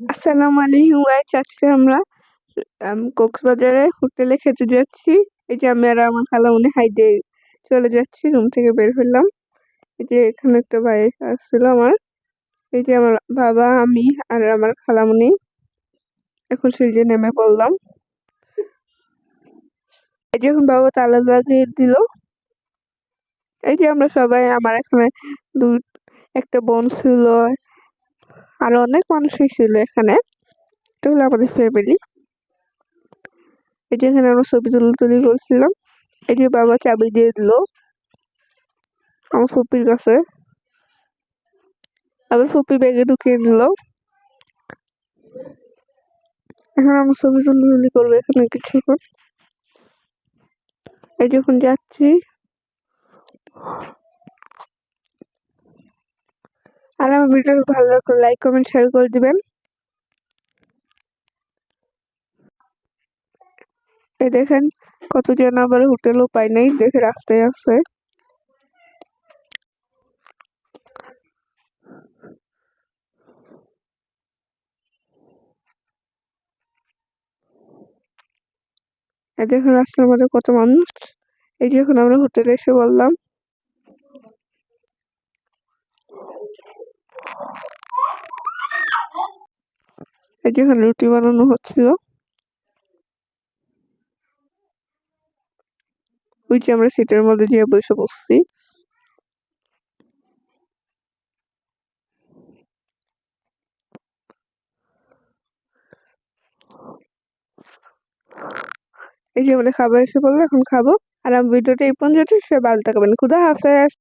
আসসালামু আলাইকুম গাইস, আজকে আমরা কক্সবাজারে হোটেলে খেতে যাচ্ছি। এই যে আমি আর আমার খালামণি হাই দিয়ে চলে যাচ্ছি, রুম থেকে বের হলাম। এই যে এখানে একটা বাইক আসছিল আমার। এই যে আমার বাবা, আমি আর আমার খালামণি এখন সিঁড়ি নেমে পড়লাম। এই যে এখন বাবা তালা লাগিয়ে দিল। এই যে আমরা সবাই, আমার এখানে দুই একটা বোন ছিল, আরো অনেক মানুষই ছিল এখানে। এটা হলো আমাদের ফ্যামিলি। এই যে এখানে আমরা ছবি তুলি করছিলাম। এই যে বাবা চাবি দিয়ে দিল আমার ফুপির কাছে, আবার ফুপি ব্যাগে ঢুকিয়ে দিল। এখন আমরা ছবি তুলি করবো এখানে কিছুক্ষণ। এই যখন যাচ্ছি, আর আমার ভিডিও ভালো লাগলে লাইক কমেন্ট শেয়ার করে দিবেন। এই দেখেন কতজন আবার হোটেলও পাই নাই, দেখে রাস্তায় আছে। এই দেখেন রাস্তার মধ্যে কত মানুষ। এই যে এখন আমরা হোটেলে এসে বললাম। এই যে এখানে রুটি বানানো হচ্ছিল। ওই যে আমরা সিটের মধ্যে গিয়ে বসে বসছি। এই যে আমাদের খাবার এসে বললো, এখন খাবো। আর আমার ভিডিওটা এই পর্যন্ত, সে ভালো থাকবেন। খুদা হাফেজ।